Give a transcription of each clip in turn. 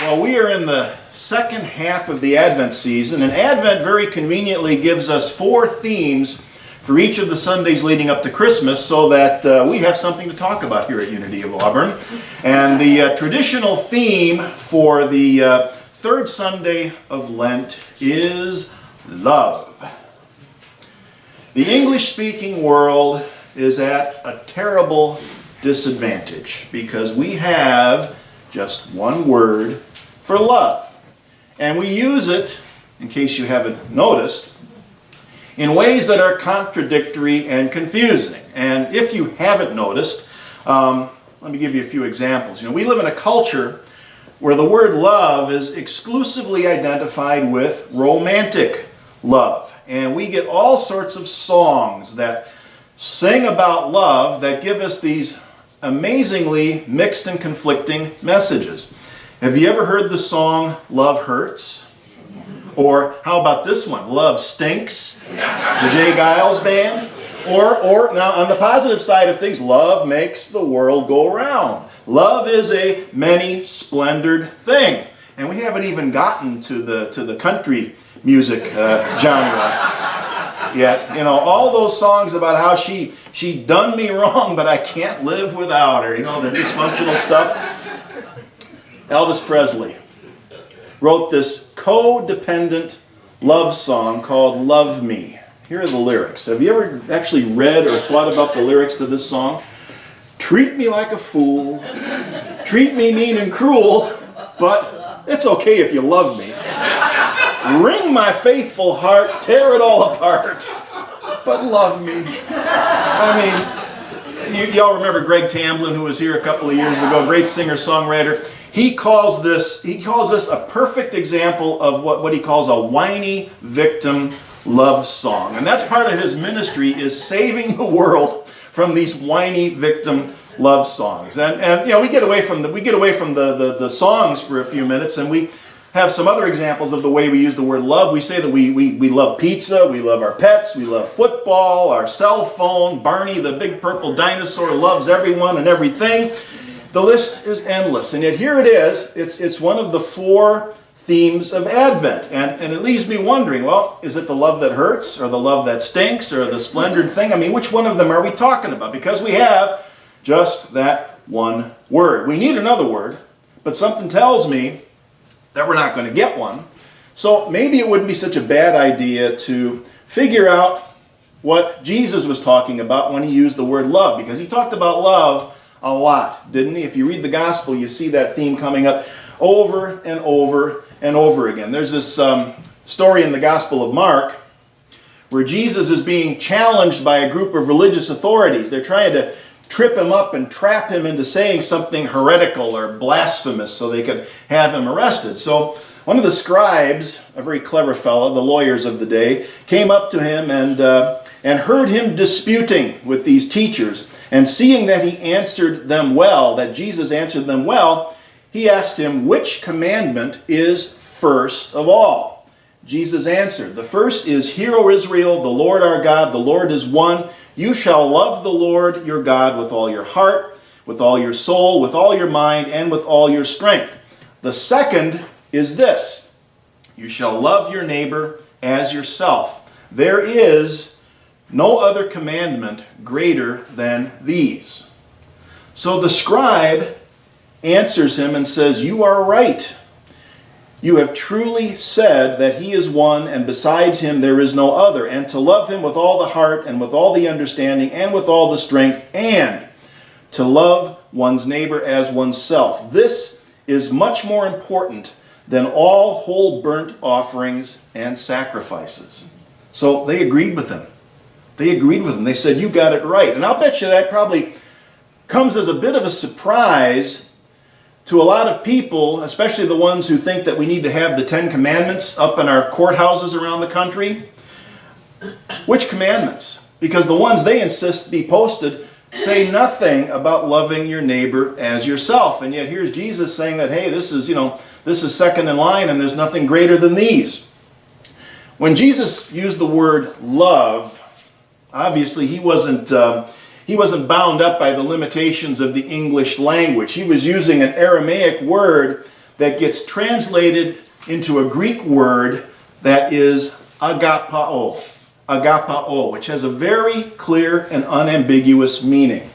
Well, we are in the second half of the Advent season, and Advent very conveniently gives us 4 themes for each of the Sundays leading up to Christmas so that we have something to talk about here at Unity of Auburn. And the traditional theme for the third Sunday of Lent is love. The English-speaking world is at a terrible disadvantage because we have just one word for love. And we use it, in case you haven't noticed, in ways that are contradictory and confusing. And if you haven't noticed, let me give you a few examples. We live in a culture where the word love is exclusively identified with romantic love. And we get all sorts of songs that sing about love that give us these amazingly mixed and conflicting messages. Have you ever heard the song Love Hurts? Or how about this one, Love Stinks? The Jay Giles Band? Or now on the positive side of things, love makes the world go round. Love is a many-splendored thing. And we haven't even gotten to the country music genre yet. All those songs about how she done me wrong, but I can't live without her. The dysfunctional stuff. Elvis Presley wrote this codependent love song called Love Me. Here are the lyrics. Have you ever actually read or thought about the lyrics to this song? Treat me like a fool, treat me mean and cruel, but it's okay if you love me. Wring my faithful heart, tear it all apart, but love me. Y'all remember Greg Tamblyn, who was here a couple of years ago, great singer-songwriter. He calls this a perfect example of what he calls a whiny victim love song. And that's part of his ministry, is saving the world from these whiny victim love songs. And we get away from the songs for a few minutes, and we have some other examples of the way we use the word love. We say that we love pizza, we love our pets, we love football, our cell phone. Barney the big purple dinosaur loves everyone and everything. The list is endless, and yet here it is. It's one of the 4 themes of Advent, and it leaves me wondering, well, is it the love that hurts, or the love that stinks, or the splendid thing? Which one of them are we talking about? Because we have just that one word. We need another word, but something tells me that we're not going to get one. So maybe it wouldn't be such a bad idea to figure out what Jesus was talking about when he used the word love, because he talked about love a lot, didn't he? If you read the gospel, you see that theme coming up over and over and over again. There's this story in the Gospel of Mark where Jesus is being challenged by a group of religious authorities. They're trying to trip him up and trap him into saying something heretical or blasphemous so they could have him arrested. So one of the scribes, a very clever fellow, the lawyers of the day, came up to him and heard him disputing with these teachers. And seeing that he answered them well, that Jesus answered them well, he asked him, which commandment is first of all? Jesus answered, the first is, Hear, O Israel, the Lord our God, the Lord is one. You shall love the Lord your God with all your heart, with all your soul, with all your mind, and with all your strength. The second is this, you shall love your neighbor as yourself. There is no other commandment greater than these. So the scribe answers him and says, you are right. You have truly said that he is one, and besides him there is no other, and to love him with all the heart and with all the understanding and with all the strength, and to love one's neighbor as oneself. This is much more important than all whole burnt offerings and sacrifices. So they agreed with him. They said, you got it right. And I'll bet you that probably comes as a bit of a surprise to a lot of people, especially the ones who think that we need to have the 10 Commandments up in our courthouses around the country. Which commandments? Because the ones they insist be posted say nothing about loving your neighbor as yourself. And yet here's Jesus saying that, hey, this is second in line, and there's nothing greater than these. When Jesus used the word love, obviously he wasn't bound up by the limitations of the English language. He was using an Aramaic word that gets translated into a Greek word that is agapao. Agapao, which has a very clear and unambiguous meaning.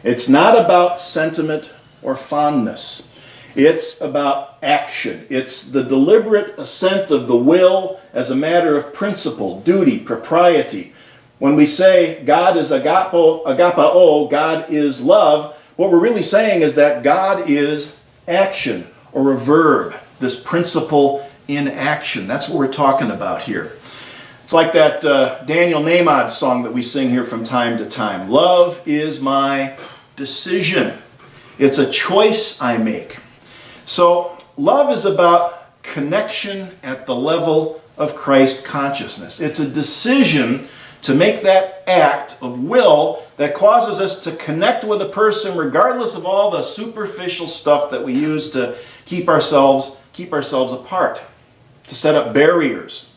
It's not about sentiment or fondness. It's about action. It's the deliberate assent of the will as a matter of principle, duty, propriety. When we say God is agapao, God is love, what we're really saying is that God is action, or a verb, this principle in action. That's what we're talking about here. It's like that Daniel Nahmod song that we sing here from time to time. Love is my decision. It's a choice I make. So love is about connection at the level of Christ consciousness. It's a decision to make that act of will that causes us to connect with a person regardless of all the superficial stuff that we use to keep ourselves apart, to set up barriers.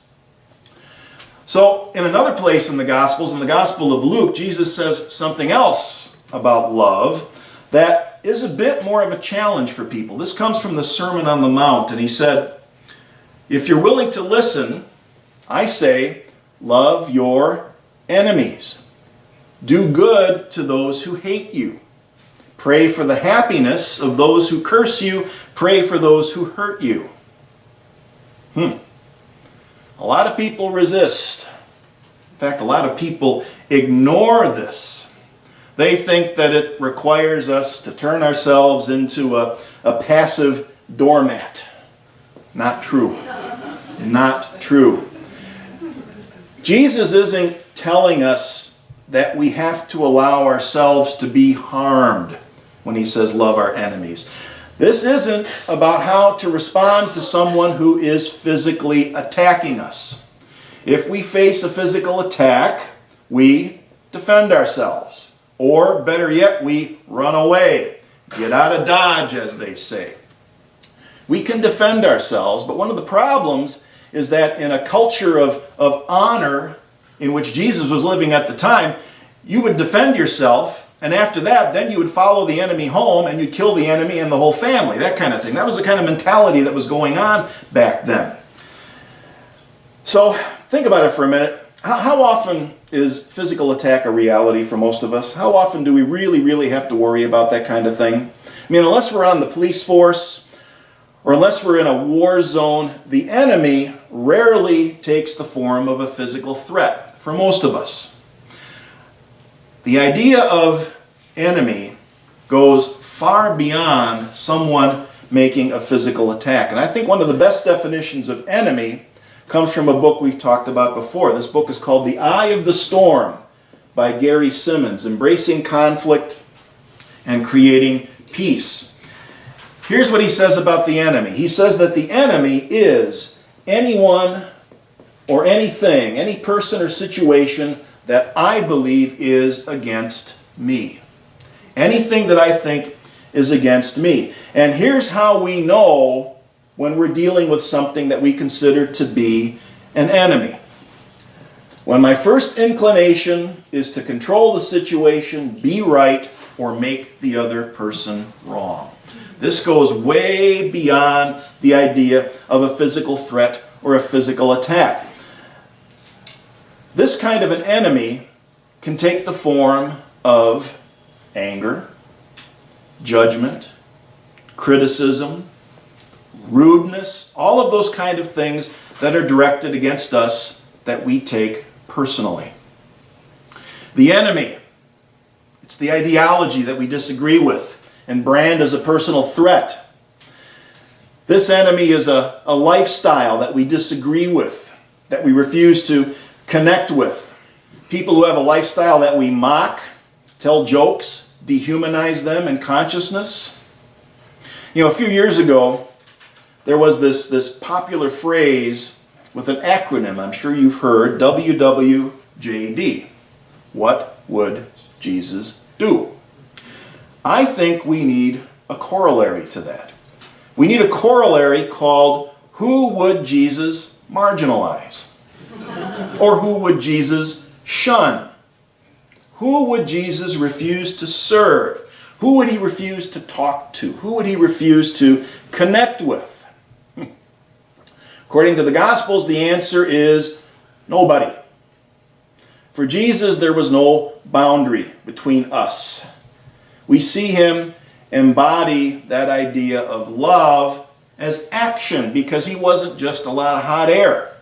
So in another place in the Gospels, in the Gospel of Luke, Jesus says something else about love that is a bit more of a challenge for people. This comes from the Sermon on the Mount, and he said, if you're willing to listen, I say, love your enemies. Do good to those who hate you. Pray for the happiness of those who curse you. Pray for those who hurt you. A lot of people resist. In fact, a lot of people ignore this. They think that it requires us to turn ourselves into a passive doormat. Not true. Not true. Jesus isn't telling us that we have to allow ourselves to be harmed when he says love our enemies. This isn't about how to respond to someone who is physically attacking us. If we face a physical attack, we defend ourselves. Or better yet, we run away. Get out of Dodge, as they say. We can defend ourselves, but one of the problems is that in a culture of honor in which Jesus was living at the time, you would defend yourself, and after that, then you would follow the enemy home and you'd kill the enemy and the whole family, that kind of thing. That was the kind of mentality that was going on back then. So think about it for a minute. How often is physical attack a reality for most of us? How often do we really have to worry about that kind of thing? I mean, unless we're on the police force or unless we're in a war zone, the enemy rarely takes the form of a physical threat for most of us. The idea of enemy goes far beyond someone making a physical attack. And I think one of the best definitions of enemy comes from a book we've talked about before. This book is called The Eye of the Storm by Gary Simmons, Embracing Conflict and Creating Peace. Here's what he says about the enemy. He says that the enemy is anyone or anything, any person or situation that I believe is against me. Anything that I think is against me. And here's how we know when we're dealing with something that we consider to be an enemy. When my first inclination is to control the situation, be right, or make the other person wrong. This goes way beyond the idea of a physical threat or a physical attack. This kind of an enemy can take the form of anger, judgment, criticism, rudeness, all of those kind of things that are directed against us that we take personally. The enemy, it's the ideology that we disagree with and brand as a personal threat. This enemy is a lifestyle that we disagree with, that we refuse to connect with. People who have a lifestyle that we mock, tell jokes, dehumanize them in consciousness. You know, a few years ago, there was this popular phrase with an acronym, I'm sure you've heard, WWJD. What would Jesus do? I think we need a corollary to that. We need a corollary called, who would Jesus marginalize? Or who would Jesus shun? Who would Jesus refuse to serve? Who would he refuse to talk to? Who would he refuse to connect with? According to the Gospels, the answer is nobody. For Jesus, there was no boundary between us. We see him embody that idea of love as action because he wasn't just a lot of hot air.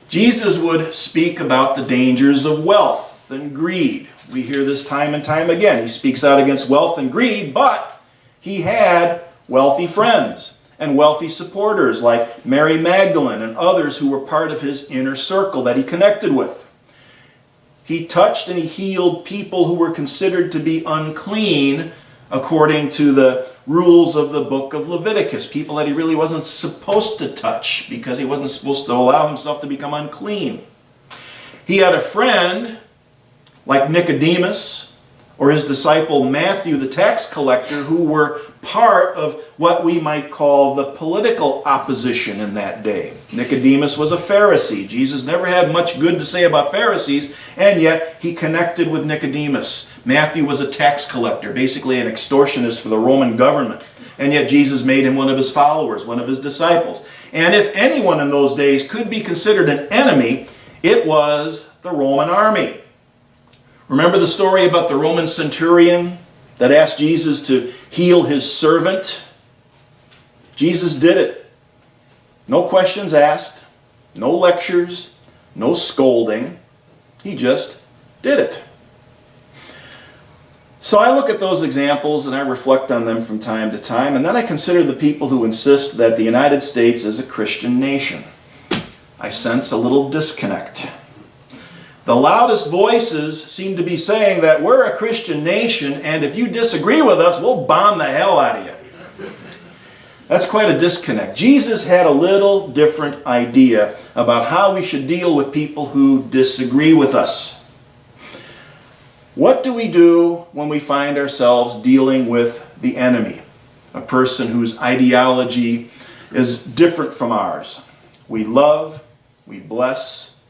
Jesus would speak about the dangers of wealth and greed. We hear this time and time again. He speaks out against wealth and greed, but he had wealthy friends and wealthy supporters like Mary Magdalene and others who were part of his inner circle that he connected with. He touched and he healed people who were considered to be unclean according to the rules of the book of Leviticus, people that he really wasn't supposed to touch because he wasn't supposed to allow himself to become unclean. He had a friend like Nicodemus or his disciple Matthew, the tax collector, who were part of what we might call the political opposition in that day. Nicodemus was a Pharisee. Jesus never had much good to say about Pharisees, and yet he connected with Nicodemus. Matthew was a tax collector, basically an extortionist for the Roman government, and yet Jesus made him one of his followers, one of his disciples. And if anyone in those days could be considered an enemy, it was the Roman army. Remember the story about the Roman centurion that asked Jesus to heal his servant? Jesus did it. No questions asked, no lectures, no scolding. He just did it. So I look at those examples and I reflect on them from time to time, and then I consider the people who insist that the United States is a Christian nation. I sense a little disconnect. The loudest voices seem to be saying that we're a Christian nation, and if you disagree with us, we'll bomb the hell out of you. That's quite a disconnect. Jesus had a little different idea about how we should deal with people who disagree with us. What do we do when we find ourselves dealing with the enemy, a person whose ideology is different from ours? We love, we bless,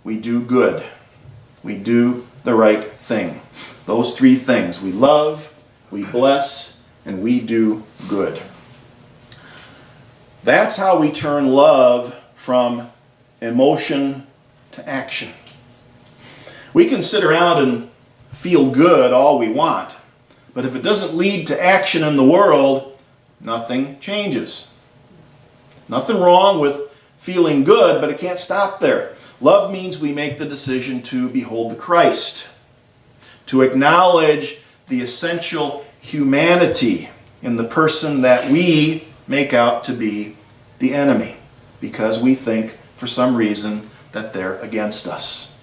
we do good. We do the right thing. Those three things. We love, we bless, and we do good. That's how we turn love from emotion to action. We can sit around and feel good all we want, but if it doesn't lead to action in the world, nothing changes. Nothing wrong with feeling good, but it can't stop there. Love means we make the decision to behold the Christ, to acknowledge the essential humanity in the person that we make out to be the enemy, because we think, for some reason, that they're against us.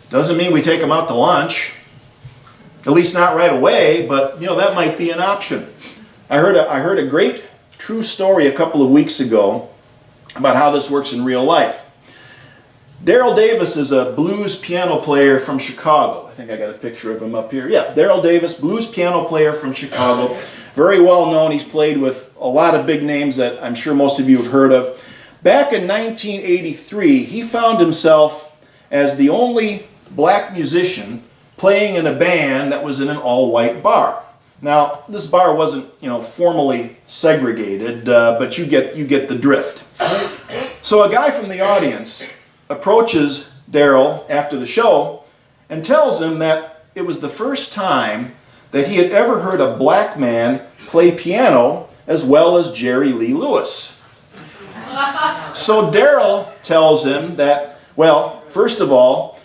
Doesn't mean we take them out to lunch, at least not right away, but that might be an option. I heard a great true story a couple of weeks ago about how this works in real life. Daryl Davis is a blues piano player from Chicago. I think I got a picture of him up here. Yeah, Daryl Davis, blues piano player from Chicago. Very well known. He's played with a lot of big names that I'm sure most of you have heard of. Back in 1983, he found himself as the only black musician playing in a band that was in an all-white bar. Now, this bar wasn't, formally segregated, but you get the drift. So a guy from the audience approaches Daryl after the show and tells him that it was the first time that he had ever heard a black man play piano as well as Jerry Lee Lewis. So Daryl tells him that, well, first of all,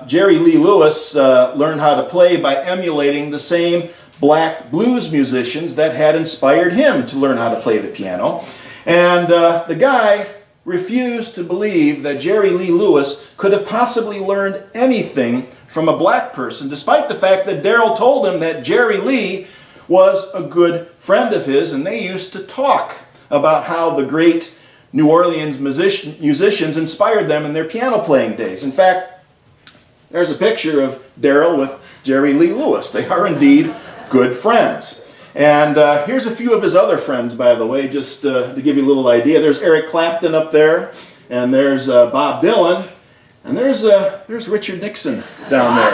Jerry Lee Lewis learned how to play by emulating the same black blues musicians that had inspired him to learn how to play the piano. And the guy refused to believe that Jerry Lee Lewis could have possibly learned anything from a black person, despite the fact that Daryl told him that Jerry Lee was a good friend of his, and they used to talk about how the great New Orleans musicians inspired them in their piano playing days. In fact, there's a picture of Daryl with Jerry Lee Lewis. They are indeed good friends. And here's a few of his other friends, by the way, just to give you a little idea. There's Eric Clapton up there, and there's Bob Dylan, and there's Richard Nixon down there.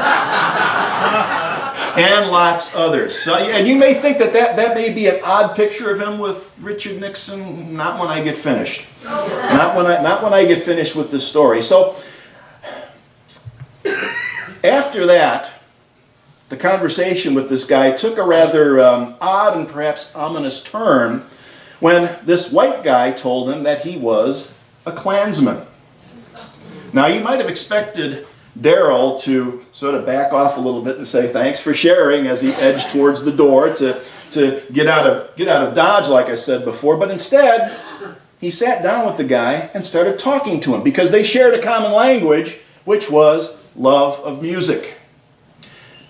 and lots others. So, and you may think that may be an odd picture of him with Richard Nixon. Not when I get finished. Not when I get finished with this story. So after that, the conversation with this guy took a rather odd and perhaps ominous turn when this white guy told him that he was a Klansman. Now, you might have expected Darrell to sort of back off a little bit and say thanks for sharing as he edged towards the door to get out of Dodge, like I said before, but instead he sat down with the guy and started talking to him because they shared a common language, which was love of music.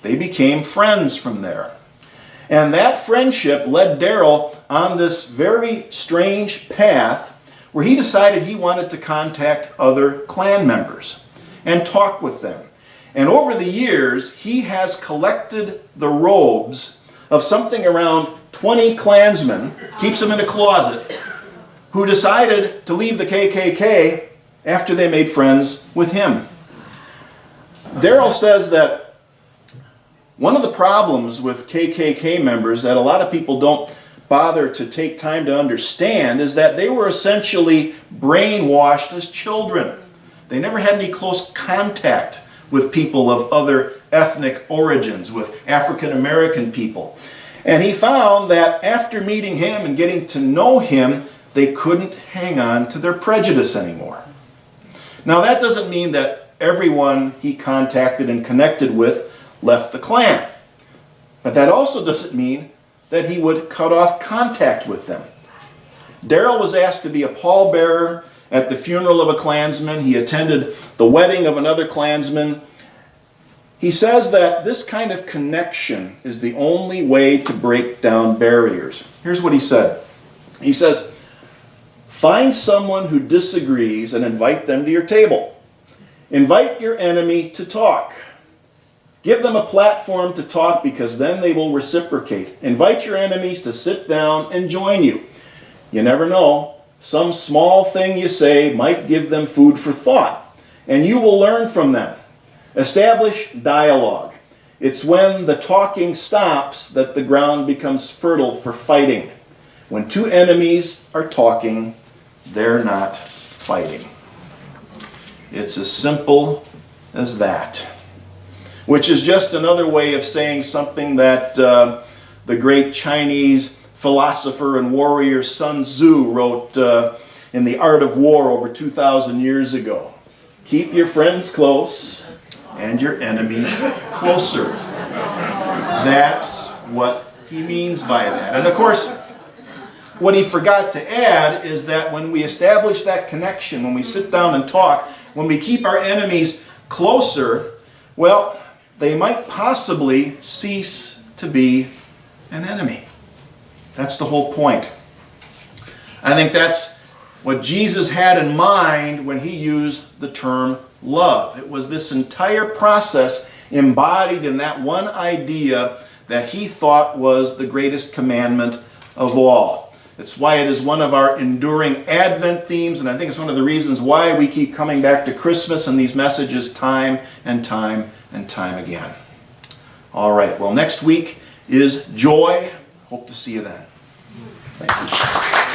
They became friends from there. And that friendship led Darrell on this very strange path where he decided he wanted to contact other Klan members and talk with them. And over the years, he has collected the robes of something around 20 Klansmen, keeps them in a closet, who decided to leave the KKK after they made friends with him. Darrell says that one of the problems with KKK members that a lot of people don't bother to take time to understand is that they were essentially brainwashed as children. They never had any close contact with people of other ethnic origins, with African American people. And he found that after meeting him and getting to know him, they couldn't hang on to their prejudice anymore. Now, that doesn't mean that everyone he contacted and connected with left the Klan. But that also doesn't mean that he would cut off contact with them. Darrell was asked to be a pallbearer at the funeral of a Klansman. He attended the wedding of another Klansman. He says that this kind of connection is the only way to break down barriers. Here's what he said. He says, find someone who disagrees and invite them to your table. Invite your enemy to talk. Give them a platform to talk because then they will reciprocate. Invite your enemies to sit down and join you. You never know. Some small thing you say might give them food for thought, and you will learn from them. Establish dialogue. It's when the talking stops that the ground becomes fertile for fighting. When two enemies are talking, they're not fighting. It's as simple as that. Which is just another way of saying something that the great Chinese philosopher and warrior Sun Tzu wrote in The Art of War over 2,000 years ago. Keep your friends close and your enemies closer. That's what he means by that. And of course, what he forgot to add is that when we establish that connection, when we sit down and talk, when we keep our enemies closer, well, they might possibly cease to be an enemy. That's the whole point. I think that's what Jesus had in mind when he used the term love. It was this entire process embodied in that one idea that he thought was the greatest commandment of all. It's why it is one of our enduring Advent themes, and I think it's one of the reasons why we keep coming back to Christmas and these messages time and time and time again. All right, well, next week is joy. Hope to see you then. Thank you.